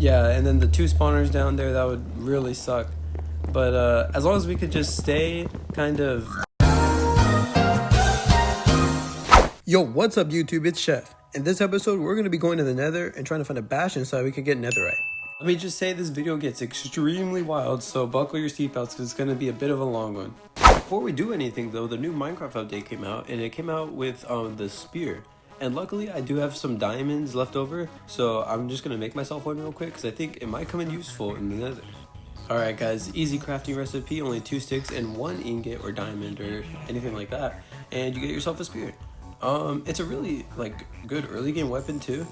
Yeah, and then the 2 spawners down there, that would really suck. But as long as we could just stay kind of... Yo, what's up YouTube? It's Chef. In this episode, we're going to be going to the Nether and trying to find a bastion so we can get netherite. Let me just say this video gets extremely wild, so buckle your seatbelts because it's going to be a bit of a long one. Before we do anything though, the new Minecraft update came out, and it came out with the spear. And luckily I do have some diamonds left over, so I'm just going to make myself one real quick because I think it might come in useful in the Nether. Alright guys, easy crafting recipe, only 2 sticks and 1 ingot or diamond or anything like that, and you get yourself a spear. It's a really good early game weapon too.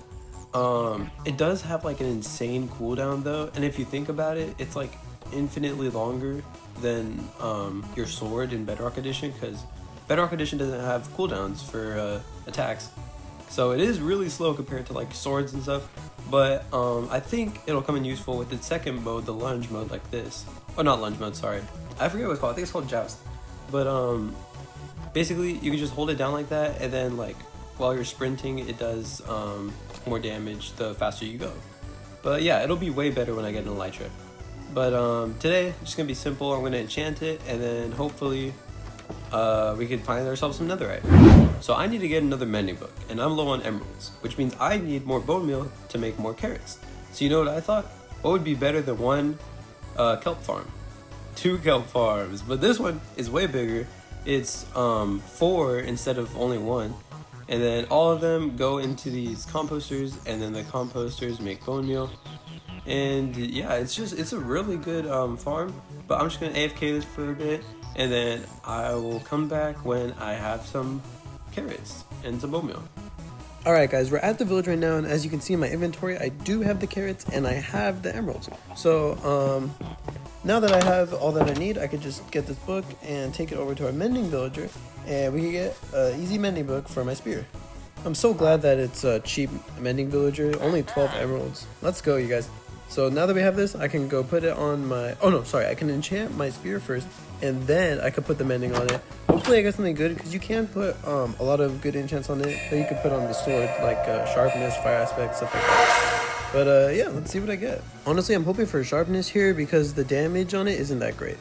It does have like an insane cooldown though, and if you think about it, it's like infinitely longer than your sword in Bedrock Edition, because Bedrock Edition doesn't have cooldowns for attacks, so it is really slow compared to like swords and stuff. But I think it'll come in useful with its second mode, the lunge mode, like this. Oh, not lunge mode, sorry, I forget what it's called. I think it's called joust. But basically you can just hold it down like that, and then like while you're sprinting it does more damage the faster you go. But yeah, it'll be way better when I get an elytra. But today it's just gonna be simple. I'm gonna enchant it, and then hopefully we can find ourselves some netherite. So I need to get another mending book, and I'm low on emeralds, which means I need more bone meal to make more carrots. So you know what I thought? What would be better than 1 kelp farm? 2 kelp farms, but this one is way bigger. It's 4 instead of only 1, and then all of them go into these composters, and then the composters make bone meal. And yeah, it's a really good farm. But I'm just gonna AFK this for a bit, and then I will come back when I have some carrots and some bone meal. Alright guys, we're at the village right now, and as you can see in my inventory, I do have the carrots and I have the emeralds. So now that I have all that I need, I could just get this book and take it over to our mending villager, and we can get an easy mending book for my spear. I'm so glad that it's a cheap mending villager, only 12 emeralds. Let's go, you guys. So now that we have this, I can go put it on my... Oh no, sorry, I can enchant my spear first, and then I can put the mending on it. Hopefully I get something good, because you can put a lot of good enchants on it that you can put on the sword, like sharpness, fire aspect, stuff like that. But yeah, let's see what I get. Honestly, I'm hoping for sharpness here because the damage on it isn't that great.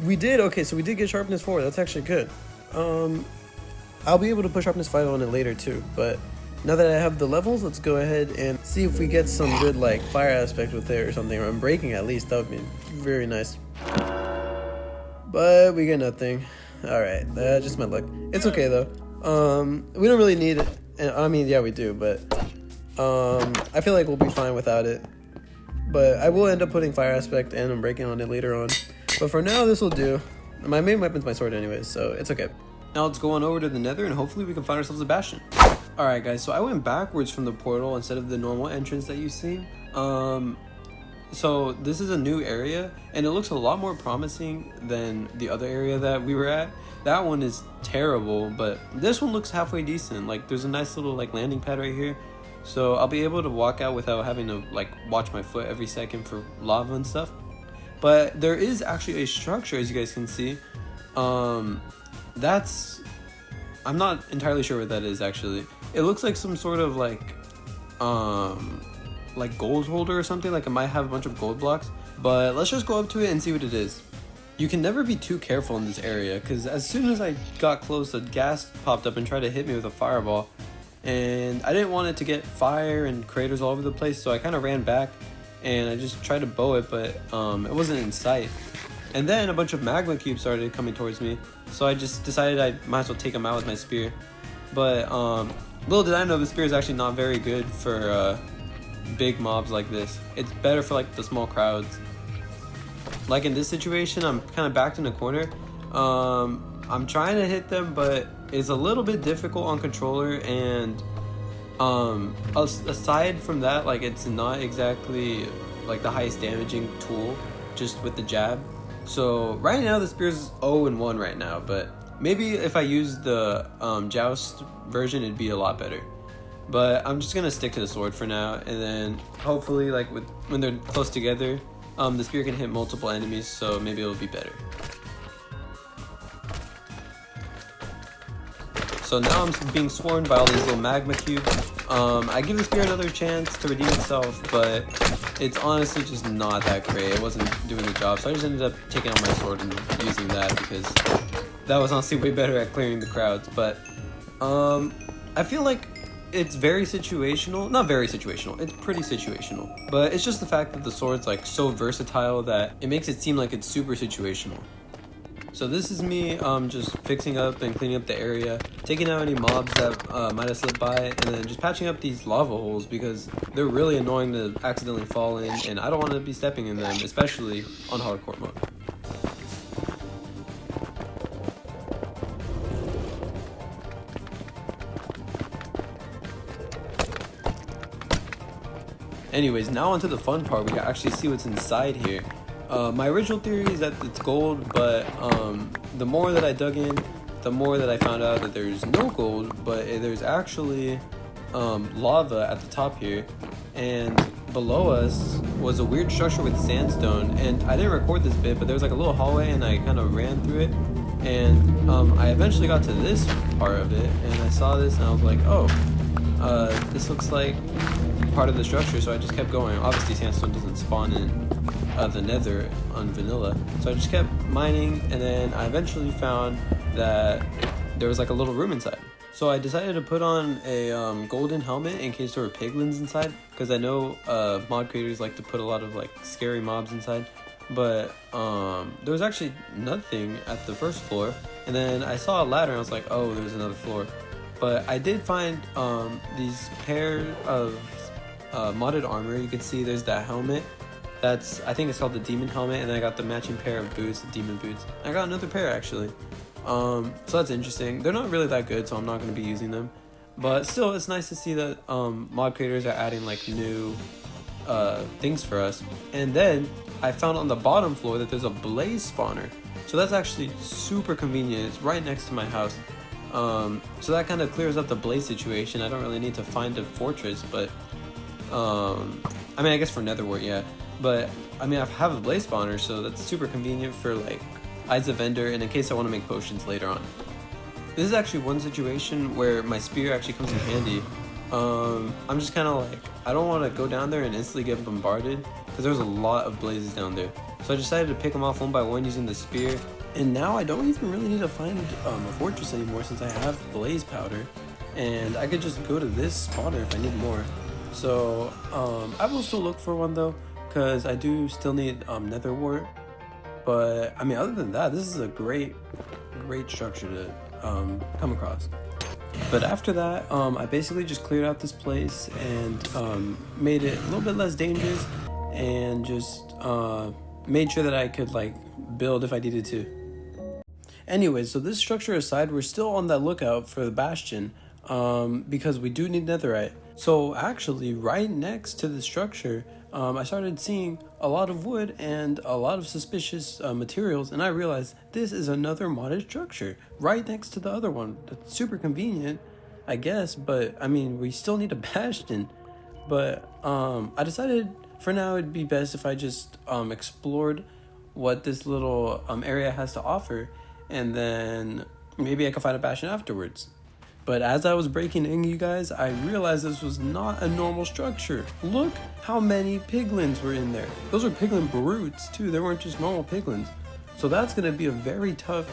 We did, okay, so we did get sharpness 4. That's actually good. I'll be able to put sharpness 5 on it later too, but now that I have the levels, let's go ahead and see if we get some good like fire aspect with it or something, or unbreaking at least. That would be very nice. But we get nothing. Alright, just my luck. It's okay though. We don't really need it. I mean, yeah, we do, but I feel like we'll be fine without it. But I will end up putting fire aspect and unbreaking on it later on. But for now, this will do. My main weapon's my sword anyways, so it's okay. Now let's go on over to the nether, and hopefully we can find ourselves a bastion. Alright guys, so I went backwards from the portal instead of the normal entrance that you've seen. So this is a new area, and it looks a lot more promising than the other area that we were at. That one is terrible, but this one looks halfway decent. Like there's a nice little like landing pad right here. So I'll be able to walk out without having to like watch my foot every second for lava and stuff. But there is actually a structure, as you guys can see. I'm not entirely sure what that is actually. It looks like some sort of like gold holder or something. Like it might have a bunch of gold blocks. But let's just go up to it and see what it is. You can never be too careful in this area, because as soon as I got close, the ghast popped up and tried to hit me with a fireball. And I didn't want it to get fire and craters all over the place, so I kind of ran back and I just tried to bow it, but it wasn't in sight. And then a bunch of magma cubes started coming towards me, so I just decided I might as well take them out with my spear. But little did I know the spear is actually not very good for big mobs like this. It's better for like the small crowds. Like in this situation, I'm kind of backed in a corner. I'm trying to hit them, but it's a little bit difficult on controller, and aside from that, like it's not exactly like the highest damaging tool just with the jab. So right now the spear's 0-1 right now, but maybe if I use the joust version it'd be a lot better. But I'm just gonna stick to the sword for now, and then hopefully like when they're close together, the spear can hit multiple enemies, so maybe it'll be better. So now I'm being swarmed by all these little magma cubes. I give the spear another chance to redeem itself, but it's honestly just not that great. It wasn't doing the job, so I just ended up taking out my sword and using that because that was honestly way better at clearing the crowds. But I feel like it's very situational. Not very situational, it's pretty situational. But it's just the fact that the sword's like so versatile that it makes it seem like it's super situational. So this is me just fixing up and cleaning up the area, taking out any mobs that might have slipped by, and then just patching up these lava holes because they're really annoying to accidentally fall in, and I don't want to be stepping in them, especially on hardcore mode. Anyways, now onto the fun part. We can actually see what's inside here. My original theory is that it's gold, but the more that I dug in, the more that I found out that there's no gold, but there's actually lava at the top here, and below us was a weird structure with sandstone. And I didn't record this bit, but there was like a little hallway, and I kind of ran through it, and I eventually got to this part of it, and I saw this, and I was like, oh, this looks like part of the structure. So I just kept going. Obviously sandstone doesn't spawn in the nether on vanilla, so I just kept mining, and then I eventually found that there was like a little room inside. So I decided to put on a golden helmet in case there were piglins inside, because I know mod creators like to put a lot of like scary mobs inside. But there was actually nothing at the first floor, and then I saw a ladder and I was like, oh, there's another floor. But I did find these pair of modded armor. You can see there's that helmet. That's, I think it's called the demon helmet, and then I got the matching pair of boots, the demon boots. I got another pair actually. So that's interesting. They're not really that good, so I'm not going to be using them. But still, it's nice to see that mod creators are adding like new things for us. And then I found on the bottom floor that there's a blaze spawner. So that's actually super convenient. It's right next to my house. So that kind of clears up the blaze situation. I don't really need to find a fortress, but I mean, I guess for netherwort, yeah. But I mean, I have a blaze spawner, so that's super convenient for like Eyes of Ender, and in case I want to make potions later on. This is actually one situation where my spear actually comes in handy. I'm just kind of like, I don't want to go down there and instantly get bombarded, because there's a lot of blazes down there. So I decided to pick them off one by one using the spear. And now I don't even really need to find a fortress anymore, since I have blaze powder, and I could just go to this spawner if I need more. So I will still look for one though, because I do still need netherwort. But I mean, other than that, this is a great structure to come across. But after that, I basically just cleared out this place and made it a little bit less dangerous, and just made sure that I could like build if I needed to. Anyways, so this structure aside, we're still on that lookout for the bastion, because we do need netherite. So actually, right next to the structure, I started seeing a lot of wood and a lot of suspicious materials, and I realized this is another modded structure right next to the other one. That's super convenient, I guess, but I mean, we still need a bastion. But I decided for now it'd be best if I just explored what this little area has to offer, and then maybe I could find a bastion afterwards. But as I was breaking in, you guys, I realized this was not a normal structure. Look how many piglins were in there. Those are piglin brutes too. They weren't just normal piglins. So that's going to be a very tough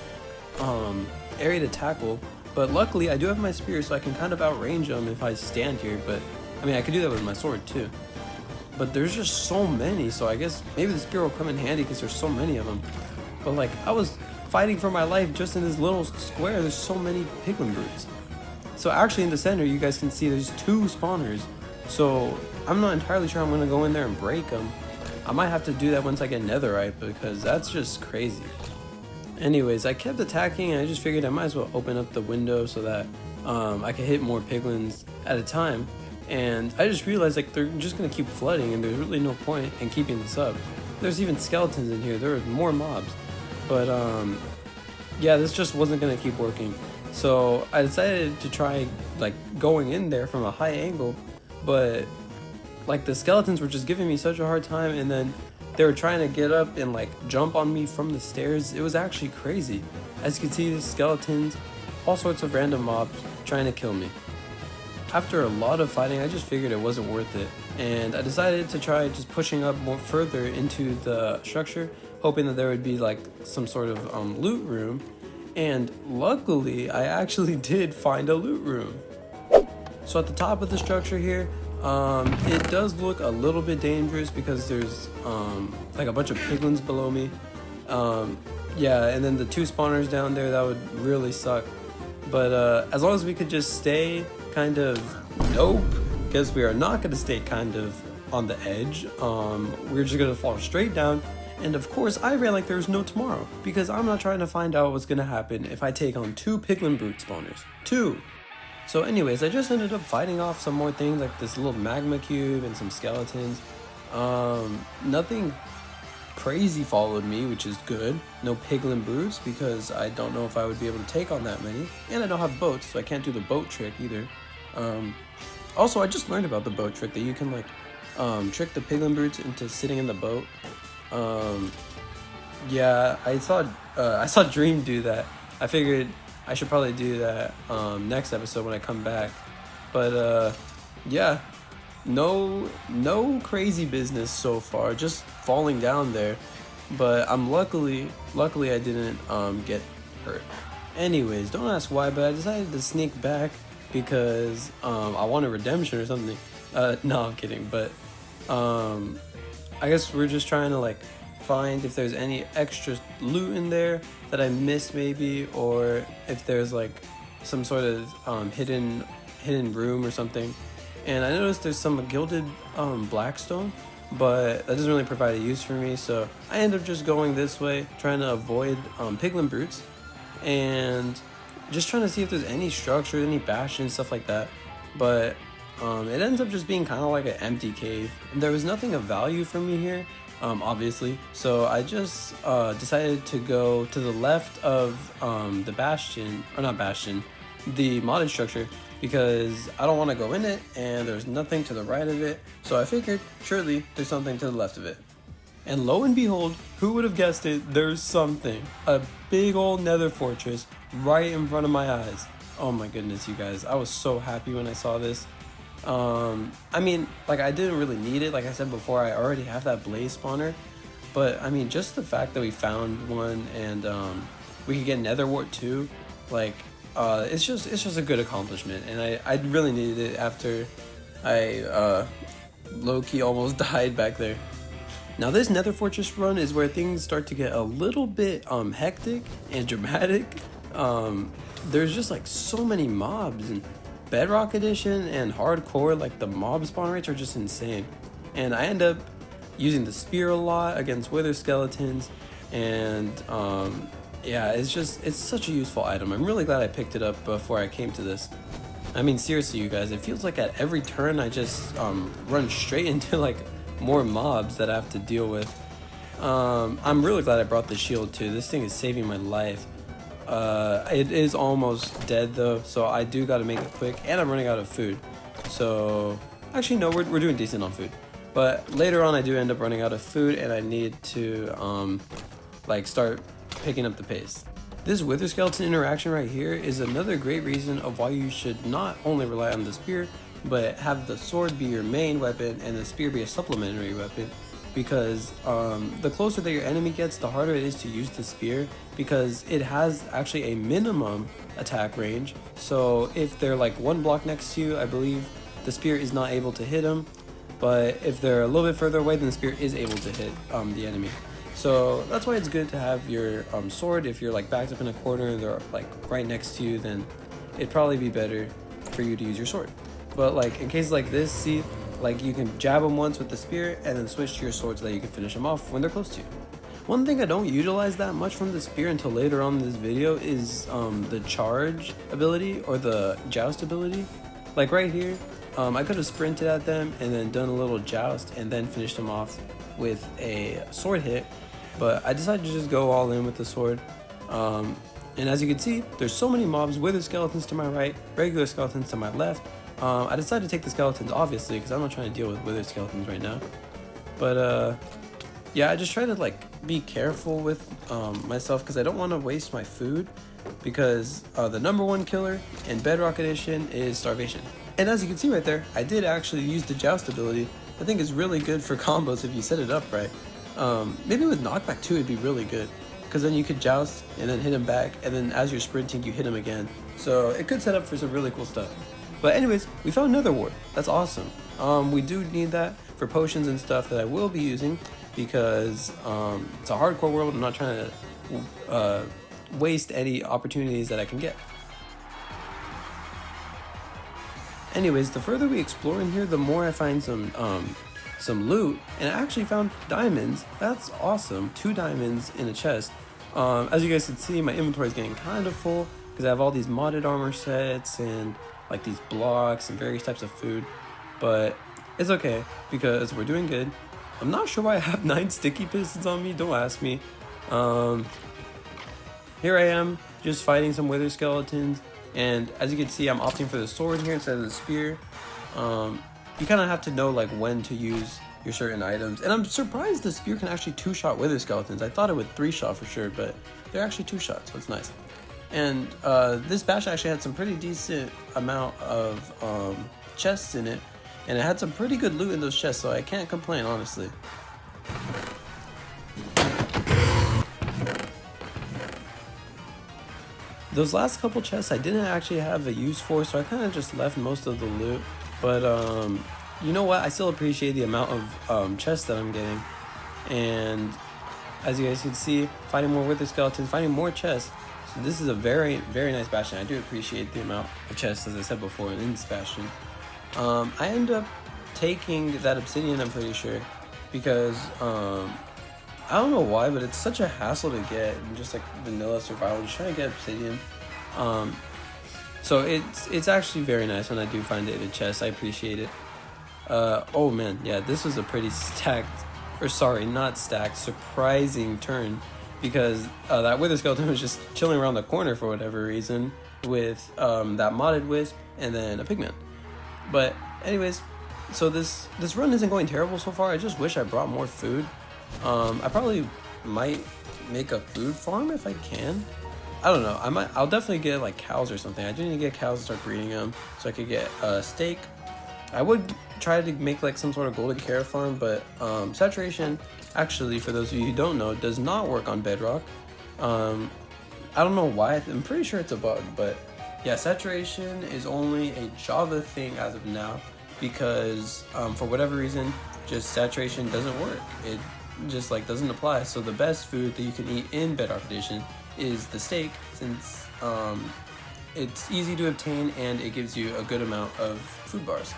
area to tackle. But luckily I do have my spear, so I can kind of outrange them if I stand here. But I mean, I could do that with my sword too. But there's just so many, so I guess maybe the spear will come in handy because there's so many of them. But like, I was fighting for my life just in this little square. There's so many piglin brutes. So actually in the center, you guys can see there's 2 spawners. So I'm not entirely sure I'm going to go in there and break them. I might have to do that once I get netherite, because that's just crazy. Anyways, I kept attacking, and I just figured I might as well open up the window so that I could hit more piglins at a time. And I just realized like they're just going to keep flooding, and there's really no point in keeping this up. There's even skeletons in here. There are more mobs. But yeah, this just wasn't going to keep working. So I decided to try like going in there from a high angle, but like the skeletons were just giving me such a hard time, and then they were trying to get up and like jump on me from the stairs. It was actually crazy. As you can see, the skeletons, all sorts of random mobs trying to kill me. after a lot of fighting, I just figured it wasn't worth it, and I decided to try just pushing up more further into the structure, hoping that there would be like some sort of loot room. And luckily, I actually did find a loot room. So at the top of the structure here, it does look a little bit dangerous because there's like a bunch of piglins below me. Yeah, and then the 2 spawners down there, that would really suck. But as long as we could just stay kind of, nope, because we are not going to stay kind of on the edge. We're just going to fall straight down. And of course, I ran like there's no tomorrow, because I'm not trying to find out what's going to happen if I take on 2 piglin brute spawners. 2! So anyways, I just ended up fighting off some more things, like this little magma cube and some skeletons. Nothing crazy followed me, which is good. No piglin brutes, because I don't know if I would be able to take on that many. And I don't have boats, so I can't do the boat trick either. Also, I just learned about the boat trick, that you can like trick the piglin brutes into sitting in the boat. Yeah, I saw Dream do that. I figured I should probably do that next episode when I come back. But yeah, no crazy business so far, just falling down there. But I'm luckily I didn't get hurt. Anyways, don't ask why, but I decided to sneak back because I wanted redemption or something. No, I'm kidding, but I guess we're just trying to like find if there's any extra loot in there that I missed maybe, or if there's like some sort of hidden room or something. And I noticed there's some gilded blackstone, but that doesn't really provide a use for me, so I end up just going this way, trying to avoid piglin brutes, and just trying to see if there's any structure, any bastions, stuff like that. But it ends up just being kind of like an empty cave. There was nothing of value for me here, obviously, so I just decided to go to the left of the bastion, or not bastion, the modded structure, because I don't want to go in it and there's nothing to the right of it, so I figured surely there's something to the left of it. And lo and behold, who would have guessed it, there's something. A big old nether fortress right in front of my eyes. Oh my goodness, you guys, I was so happy when I saw this. I mean, like, I didn't really need it. Like I said before, I already have that blaze spawner, but I mean, just the fact that we found one and we could get nether wart too, like, it's just a good accomplishment, and I really needed it after I low-key almost died back there. Now this nether fortress run is where things start to get a little bit hectic and dramatic. There's just like so many mobs, and Bedrock Edition and hardcore, like the mob spawn rates are just insane. And I end up using the spear a lot against wither skeletons, and yeah, it's such a useful item. I'm really glad I picked it up before I came to this. I mean, seriously, you guys, it feels like at every turn I just run straight into like more mobs that I have to deal with. I'm really glad I brought the shield too. This thing is saving my life. It is almost dead though, so I do gotta make it quick, and I'm running out of food. So actually no, we're doing decent on food, but later on I do end up running out of food, and I need to like start picking up the pace. This wither skeleton interaction right here is another great reason of why you should not only rely on the spear, but have the sword be your main weapon and the spear be a supplementary weapon. Because the closer that your enemy gets, the harder it is to use the spear, because it has actually a minimum attack range. So if they're like one block next to you, I believe the spear is not able to hit them, but if they're a little bit further away, then the spear is able to hit the enemy. So that's why it's good to have your sword. If you're like backed up in a corner and they're like right next to you, then it'd probably be better for you to use your sword. But like in cases like this, see, like you can jab them once with the spear and then switch to your sword so that you can finish them off when they're close to you. One thing I don't utilize that much from the spear until later on in this video is the charge ability or the joust ability. Like right here, I could have sprinted at them and then done a little joust and then finished them off with a sword hit, but I decided to just go all in with the sword. And as you can see, there's so many mobs, wither skeletons to my right, regular skeletons to my left. I decided to take the skeletons, obviously, because I'm not trying to deal with wither skeletons right now. But yeah, I just try to like be careful with myself, because I don't want to waste my food, because the #1 killer in Bedrock Edition is starvation. And as you can see right there, I did actually use the joust ability. I think it's really good for combos if you set it up right. Maybe with knockback too, it'd be really good, because then you could joust and then hit him back, and then as you're sprinting, you hit him again. So it could set up for some really cool stuff. But anyways, we found Nether Wart. That's awesome. We do need that for potions and stuff that I will be using, because it's a hardcore world. I'm not trying to waste any opportunities that I can get. Anyways, the further we explore in here, the more I find some loot, and I actually found diamonds. That's awesome. 2 diamonds in a chest. As you guys can see, my inventory is getting kind of full because I have all these modded armor sets and like these blocks and various types of food, but it's okay because we're doing good. I'm not sure why I have 9 sticky pistons on me. Don't ask me. Here I am just fighting some wither skeletons. And as you can see, I'm opting for the sword here instead of the spear. You kind of have to know like when to use your certain items. And I'm surprised the spear can actually 2-shot wither skeletons. I thought it would 3-shot for sure, but they're actually 2-shot, so it's nice. And this bash actually had some pretty decent amount of chests in it. And it had some pretty good loot in those chests, so I can't complain, honestly. Those last couple chests I didn't actually have a use for, so I kind of just left most of the loot. But you know what? I still appreciate the amount of chests that I'm getting. And as you guys can see, fighting more wither skeletons, finding more chests. So this is a very, very nice bastion. I do appreciate the amount of chests, as I said before, in this bastion. I end up taking that obsidian, I'm pretty sure, because I don't know why, but it's such a hassle to get in just like vanilla survival, just trying to get obsidian. So it's actually very nice when I do find it in a chest. I appreciate it. Oh man, yeah, this was a pretty stacked, or sorry, not stacked, surprising turn, because that wither skeleton was just chilling around the corner for whatever reason with that modded wisp and then a pigman. But anyways, so this run isn't going terrible so far. I just wish I brought more food. I probably might make a food farm if I can. I don't know. I'll definitely get like cows or something. I do need to get cows and start breeding them so I could get a steak. I would try to make like some sort of golden carrot farm, but saturation, actually, for those of you who don't know, does not work on bedrock. I don't know why. I'm pretty sure it's a bug, but yeah, saturation is only a Java thing as of now, because for whatever reason, just saturation doesn't work. It just like doesn't apply. So the best food that you can eat in Bedrock Edition is the steak, since it's easy to obtain and it gives you a good amount of food bars.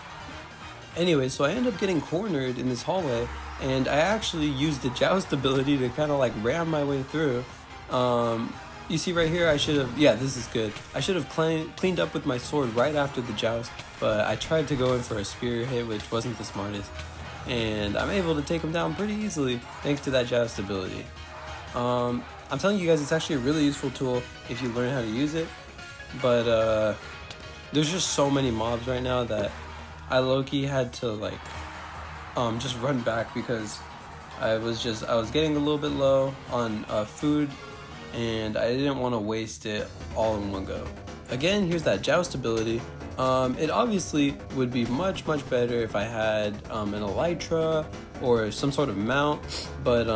Anyway, so I end up getting cornered in this hallway, and I actually used the joust ability to kind of like ram my way through. You see right here, I should have, yeah, this is good. I should have cleaned up with my sword right after the joust, but I tried to go in for a spear hit, which wasn't the smartest. And I'm able to take him down pretty easily thanks to that joust ability. I'm telling you guys, it's actually a really useful tool if you learn how to use it. But there's just so many mobs right now that I low-key had to like just run back, because I was getting a little bit low on food, and I didn't want to waste it all in one go. Again, here's that joust ability. It obviously would be much better if I had an elytra or some sort of mount, but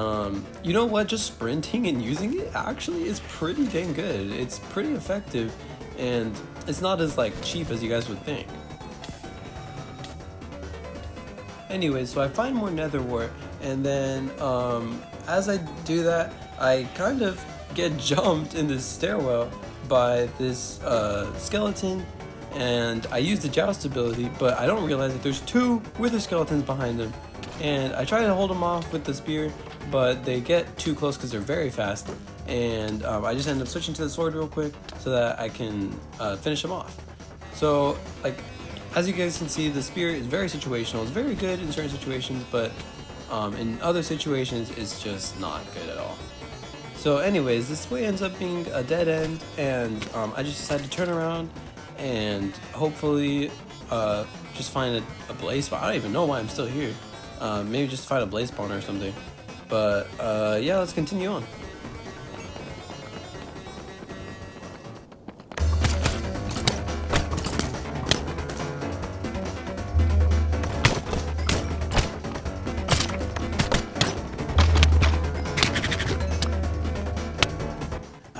you know what, just sprinting and using it actually is pretty dang good. It's pretty effective, and it's not as like cheap as you guys would think. Anyway, so I find more nether wart, and then as I do that, I kind of get jumped in this stairwell by this skeleton, and I use the joust ability, but I don't realize that there's 2 wither skeletons behind him, and I try to hold them off with the spear, but they get too close because they're very fast, and I just end up switching to the sword real quick so that I can finish them off. So like, as you guys can see, the spear is very situational. It's very good in certain situations, but in other situations it's just not good at all. So anyways, this way ends up being a dead end, and I just decided to turn around and hopefully just find a blaze spawn. I don't even know why I'm still here. Maybe just find a blaze spawner or something. But yeah, let's continue on.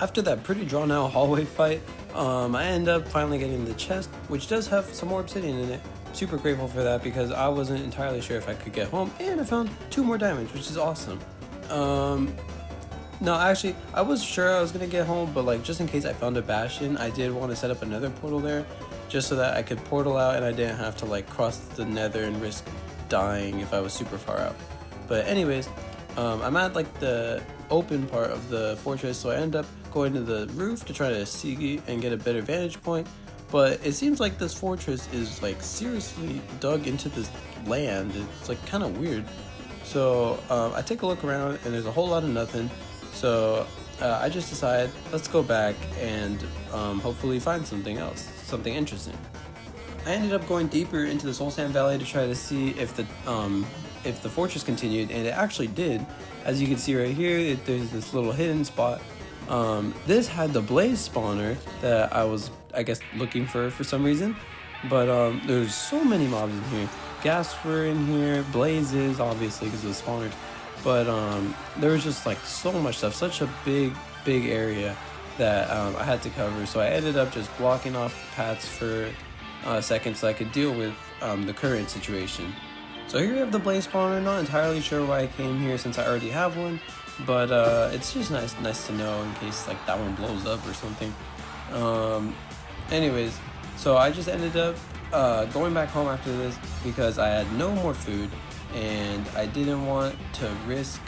after that pretty drawn out hallway fight, I end up finally getting the chest, which does have some more obsidian in it. Super grateful for that because I wasn't entirely sure if I could get home, and I found 2 more diamonds, which is awesome. No, actually, I was sure I was gonna get home, but like just in case I found a bastion, I did want to set up another portal there, just so that I could portal out and I didn't have to like cross the nether and risk dying if I was super far out. But anyways, I'm at like the open part of the fortress, so I end up going to the roof to try to see and get a better vantage point. But it seems like this fortress is like seriously dug into this land. It's like kind of weird. So I take a look around and there's a whole lot of nothing. So I just decided, let's go back and hopefully find something else, something interesting. I ended up going deeper into the Soul Sand Valley to try to see if the fortress continued, and it actually did. As you can see right here, there's this little hidden spot. This had the blaze spawner that I was, I guess, looking for some reason. But there's so many mobs in here. Ghast were in here, blazes, obviously, because it was spawners. But there was just like so much stuff, such a big area that I had to cover. So I ended up just blocking off paths for a second so I could deal with the current situation. So here we have the blaze spawner. Not entirely sure why I came here since I already have one, but it's just nice to know in case like that one blows up or something. Anyways, so I just ended up going back home after this because I had no more food and I didn't want to risk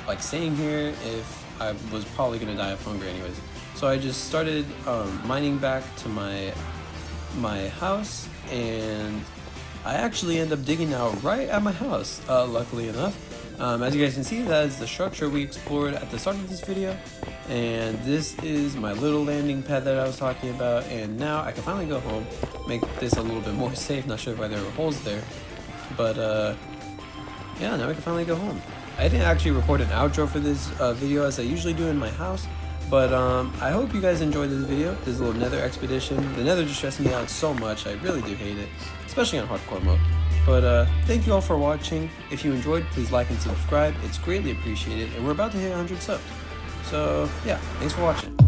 like staying here if I was probably gonna die of hunger anyways. So I just started mining back to my house, and I actually end up digging out right at my house, luckily enough. As you guys can see, that is the structure we explored at the start of this video, and this is my little landing pad that I was talking about, and now I can finally go home, make this a little bit more safe. Not sure why there were holes there, but yeah, now we can finally go home. I didn't actually record an outro for this video as I usually do in my house, but I hope you guys enjoyed this video, this little nether expedition. The nether just stressed me out so much, I really do hate it, especially on hardcore mode. But thank you all for watching. If you enjoyed, please like and subscribe, it's greatly appreciated, and we're about to hit 100 subs. So yeah, thanks for watching.